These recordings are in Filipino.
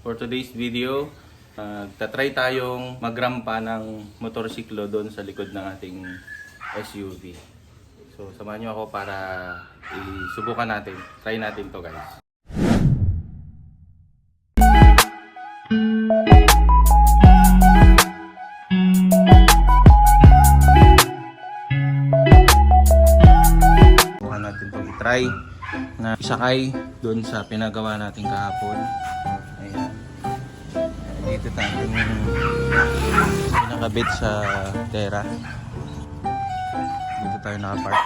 For today's video, tatry tayong magrampa ng motorsiklo doon sa likod ng ating SUV. So samahan nyo ako para isubukan natin. Try natin to, guys. Subukan natin itong i-try na isakay doon sa pinagawa natin kahapon. Ayan. Dito tayo pinakabit sa tera. Dito tayo nakapark.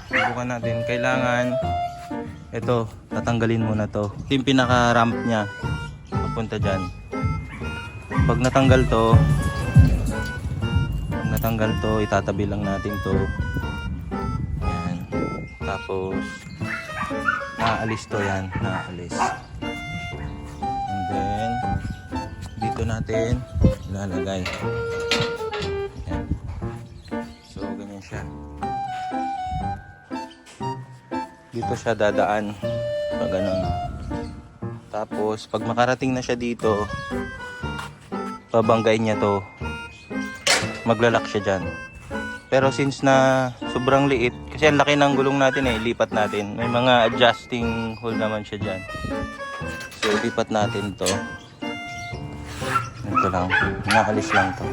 Subukan natin. Kailangan ito, tatanggalin muna to. Ito yung pinaka-ramp nya papunta dyan. Pag natanggal to, itatabi lang natin to. Ayan. Tapos naalis to yan. Naalis. And then dito natin ilalagay. Ayan. So ganyan siya. Dito siya dadaan pag ganun. Tapos pag makarating na siya dito, babanggain niya to, maglalak siya dyan. Pero since na sobrang liit, kasi ang laki ng gulong natin lipat natin, may mga adjusting hole naman siya dyan. So lipat natin to. Ito lang, naalis lang to.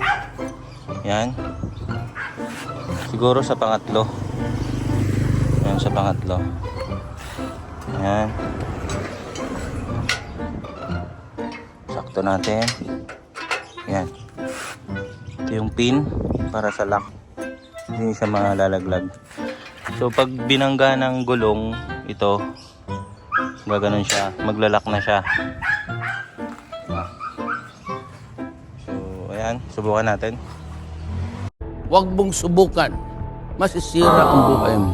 Yan. Siguro sa pangatlo. Yan, sa pangatlo. Yan. Sakto natin. Yan. Ito yung pin para sa lock. Hindi siya malalaglag. So pag binangga ng gulong ito, gaganon siya, maglalak na siya. So ayan, subukan natin. Huwag mong subukan. Masisira ang buhay mo.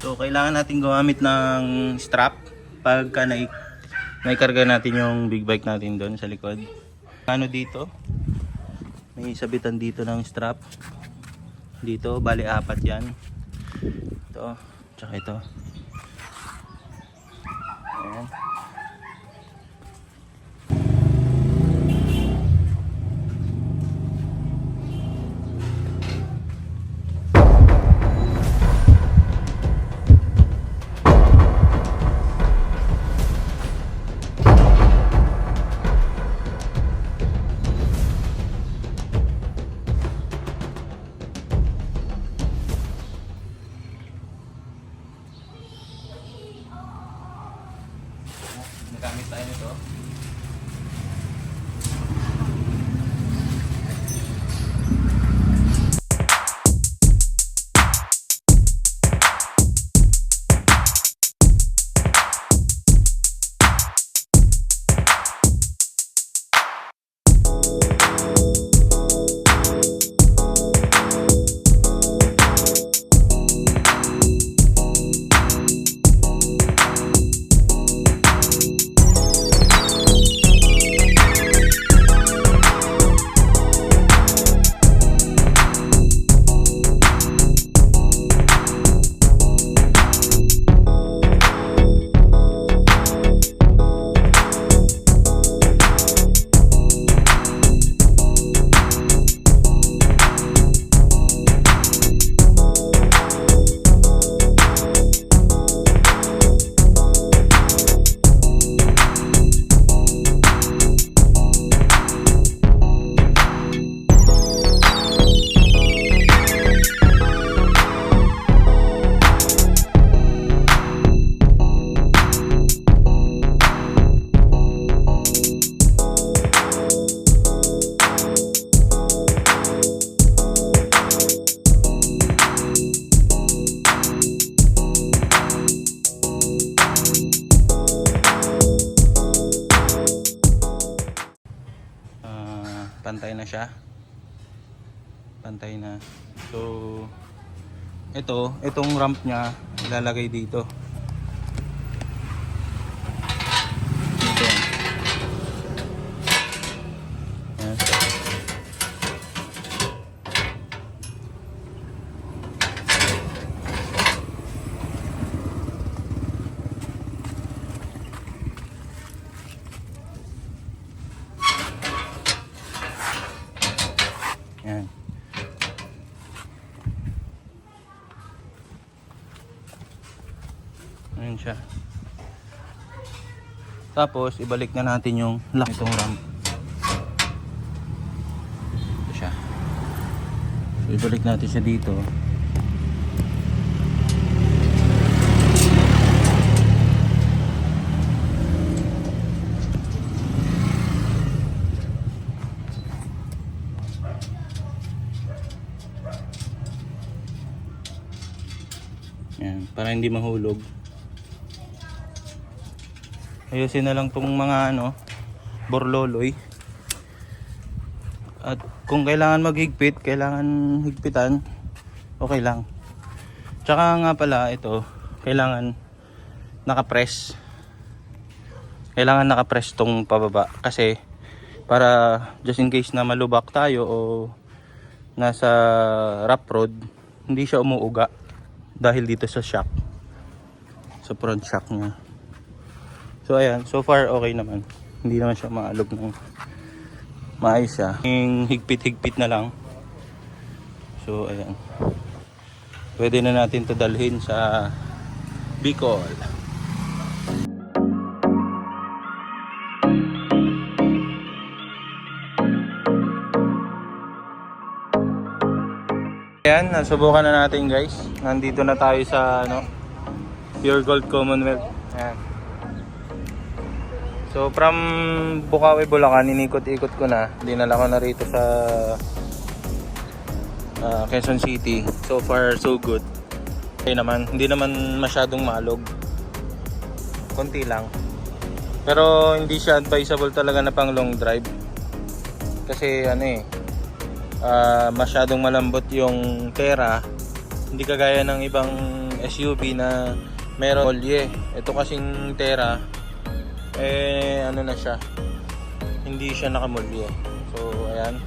So kailangan natin gumamit ng strap pagka naikarga natin yung big bike natin doon sa likod. Ano dito? May sabitan dito ng strap. Dito, bali 4 yan. Ito, tsaka ito. Ayan. Nagamit tayo nito. Pantay na siya. Pantay na. So itong ramp niya ilalagay dito. Dito. Ayan. Ayan. Ayan siya. Tapos ibalik na natin yung lock itong ramp. Ito siya. So, ibalik natin siya dito. Ayan, para hindi mahulog. Ayusin na lang tong mga borloloy. At kung kailangan maghigpit, kailangan higpitan, okay lang. Tsaka nga pala ito, kailangan nakapress. Kailangan nakapress tong pababa kasi para just in case na malubak tayo o nasa rough road, hindi siya umuuga dahil dito sa shock. Sa front shock niya. So ayan, so far okay naman. Hindi naman siya maalog ng maayos siya. Yung higpit-higpit na lang. So ayan. Pwede na natin to dalhin sa Bicol. Ayan, nasubukan na natin guys. Nandito na tayo sa Pure Gold Commonwealth. Ayan. So from Bukawi, Bulacan, inikot-ikot ko na. Dinala ko na rito sa Quezon City. So far so good. Okay naman, hindi naman masyadong malog. Konti lang. Pero hindi siya advisable talaga na pang long drive. Kasi masyadong malambot yung Terra. Hindi kagaya ng ibang SUV na meron olye. Ito kasing Terra na siya, hindi siya nakamolye. So ayan,